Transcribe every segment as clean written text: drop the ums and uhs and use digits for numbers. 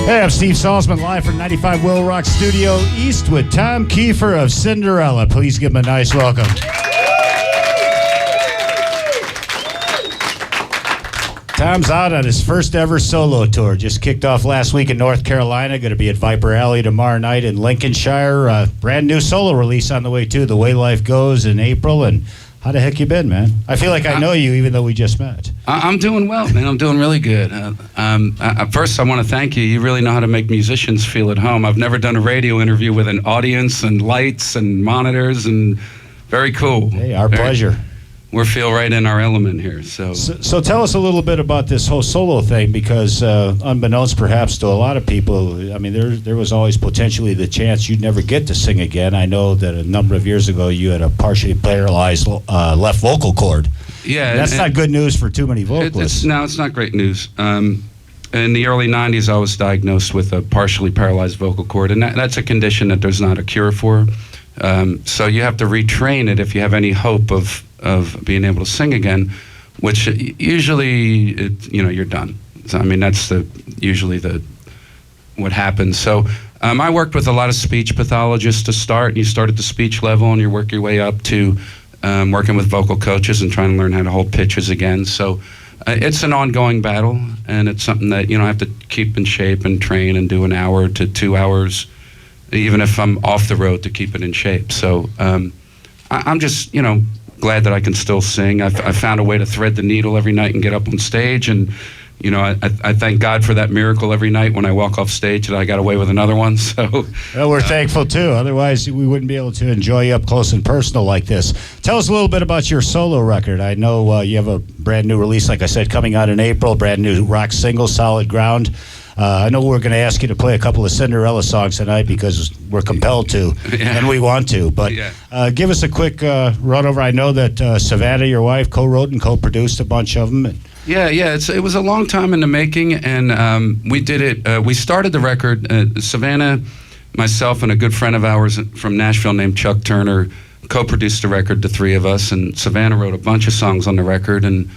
Hey, I'm Steve Salzman, live from 95 WIIL Rock Studio East with Tom Keifer of Cinderella. Please give him a nice welcome. Tom's out on his first ever solo tour. Just kicked off last week in North Carolina. Going to be at Viper Alley tomorrow night in Lincolnshire. Brand new solo release on the way too. The Way Life Goes in April. And how the heck you been, man? I feel like I know you even though we just met. I'm doing well, man. I'm doing really good. First, I want to thank you. You really know how to make musicians feel at home. I've never done a radio interview with an audience and lights and monitors, and very cool. Hey, our pleasure. We feel right in our element here. So tell us a little bit about this whole solo thing, because unbeknownst perhaps to a lot of people, I mean, there was always potentially the chance you'd never get to sing again. I know that a number of years ago you had a partially paralyzed left vocal cord. Yeah. That's not good news for too many vocalists. It's not great news. In the early 90s, I was diagnosed with a partially paralyzed vocal cord, and that's a condition that there's not a cure for. So you have to retrain it if you have any hope of being able to sing again, which usually, you're done. So, I mean, that's usually what happens. So I worked with a lot of speech pathologists to start. You start at the speech level and you work your way up to working with vocal coaches and trying to learn how to hold pitches again. So it's an ongoing battle, and it's something that, I have to keep in shape and train and do an hour to 2 hours, even if I'm off the road, to keep it in shape. So I'm just, glad that I can still sing. I found a way to thread the needle every night and get up on stage, and I thank God for that miracle every night when I walk off stage that I got away with another one. So well, we're thankful too. Otherwise, we wouldn't be able to enjoy you up close and personal like this. Tell us a little bit about your solo record. I know you have a brand new release, like I said, coming out in April. Brand new rock single, Solid Ground. I know we're going to ask you to play a couple of Cinderella songs tonight because we're compelled to, and we want to. But give us a quick run over. I know that Savannah, your wife, co-wrote and co-produced a bunch of them. Yeah. It was a long time in the making, and we did it. We started the record. Savannah, myself, and a good friend of ours from Nashville named Chuck Turner co-produced the record, the three of us, and Savannah wrote a bunch of songs on the record, and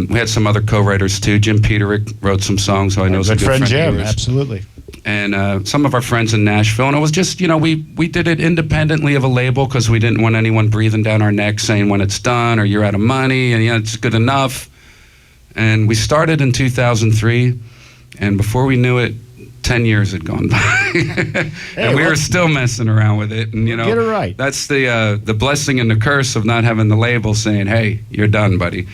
we had some other co-writers too. Jim Peterick wrote some songs, who I know is a good friend Jim, of yours. absolutely. And some of our friends in Nashville, and it was just, we did it independently of a label because we didn't want anyone breathing down our neck saying when it's done or you're out of money and it's good enough. And we started in 2003, and before we knew it, 10 years had gone by. And we were still messing around with it. And get it right. That's the blessing and the curse of not having the label saying, hey, you're done, buddy.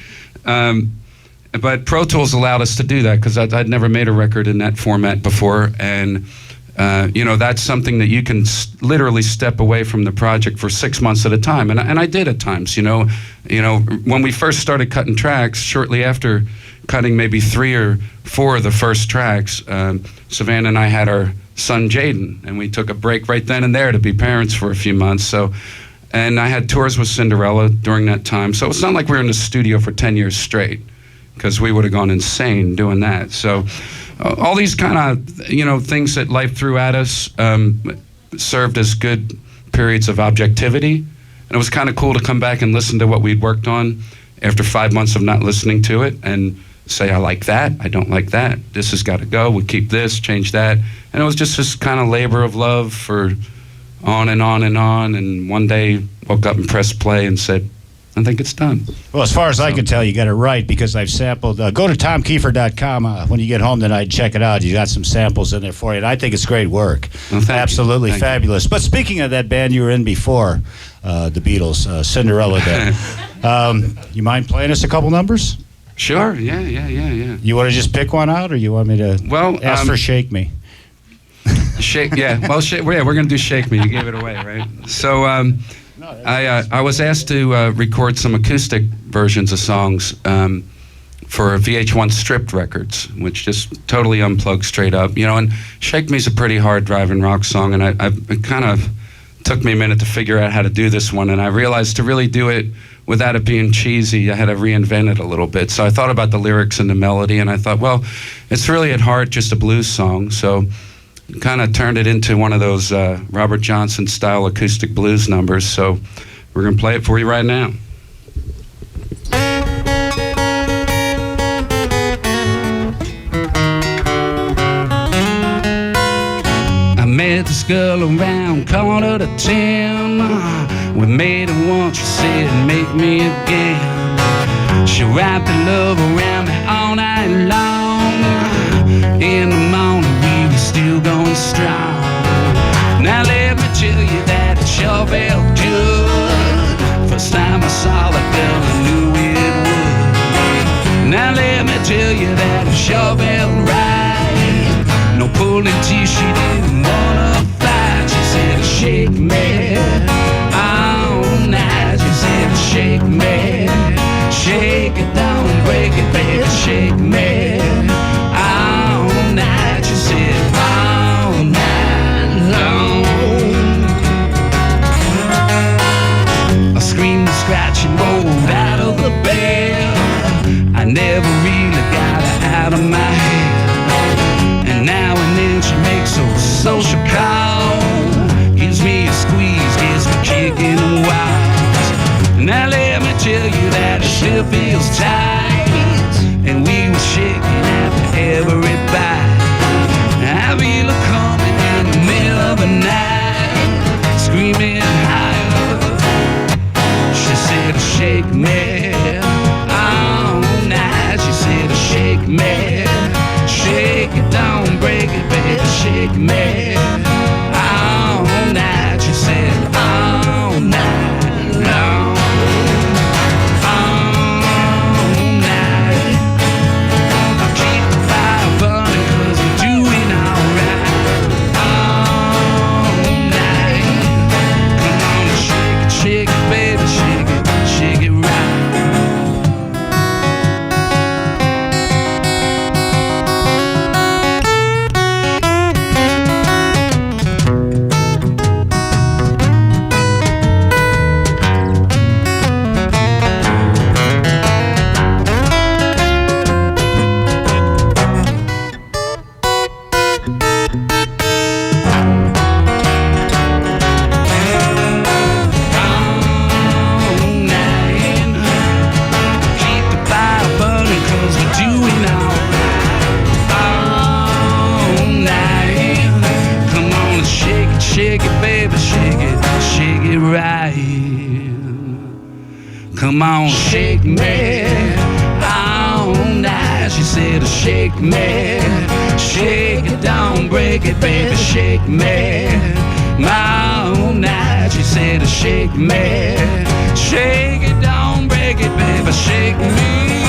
But Pro Tools allowed us to do that because I'd never made a record in that format before, and that's something that you can literally step away from the project for 6 months at a time, and I did at times. When we first started cutting tracks, shortly after cutting maybe 3 or 4 of the first tracks, Savannah and I had our son Jaden, and we took a break right then and there to be parents for a few months. So. And I had tours with Cinderella during that time. So it's not like we were in the studio for 10 years straight, because we would have gone insane doing that. So all these kind of, things that life threw at us served as good periods of objectivity. And it was kind of cool to come back and listen to what we'd worked on after 5 months of not listening to it and say, I like that, I don't like that. This has got to go, we keep this, change that. And it was just this kind of labor of love for on and on and on, and one day woke up and pressed play and said, I think it's done. Well, as far as I can tell, you got it right, because I've sampled. Go to TomKeifer.com when you get home tonight, check it out. You got some samples in there for you, and I think it's great work. Well, absolutely fabulous. But speaking of that band you were in before, the Beatles, Cinderella band, you mind playing us a couple numbers? Sure, yeah. You want to just pick one out, or you want me to ask for Shake Me? Shake, yeah. Well, we're going to do Shake Me. You gave it away, right? So I was asked to record some acoustic versions of songs for VH1 stripped records, which just totally unplugged straight up. And Shake Me's a pretty hard driving rock song, and it kind of took me a minute to figure out how to do this one, and I realized to really do it without it being cheesy, I had to reinvent it a little bit. So I thought about the lyrics and the melody, and I thought, well, it's really at heart just a blues song, so kind of turned it into one of those Robert Johnson style acoustic blues numbers. So we're going to play it for you right now. get this girl around 9:45. We made it once, she said, make me again. She wrapped her love around me all night long. In the morning, we were still going strong. Now let me tell you that it sure felt good. First time I saw that girl, I knew it would. Now let me tell you that it sure felt right. No pulling teeth, she didn't wanna fight. She said, shake me all night. She said, shake me, shake it down, break it, baby, shake me all night. She said, all night long. I screamed and scratched and rolled out of the bed. I never really got her out of my head. And now and then she makes a social call, gives me a squeeze, gets me kicking the walls. Now let me tell you that it still feels tight, and we were shaking after every bite. I feel her coming in the middle of the night, screaming higher. She said, shake me all night. She said, shake me, shake it down, break it, baby, shake me all night. She said, all night long. All night. I keep the fire burning 'cause I'm doing alright. All night. Come on and shake it, baby, shake it right. Shake it, baby, shake it right. Come on, shake me all night. She said, shake me, shake it down, break it, baby, shake me all night. She said, shake me, shake it down, break it, baby, shake me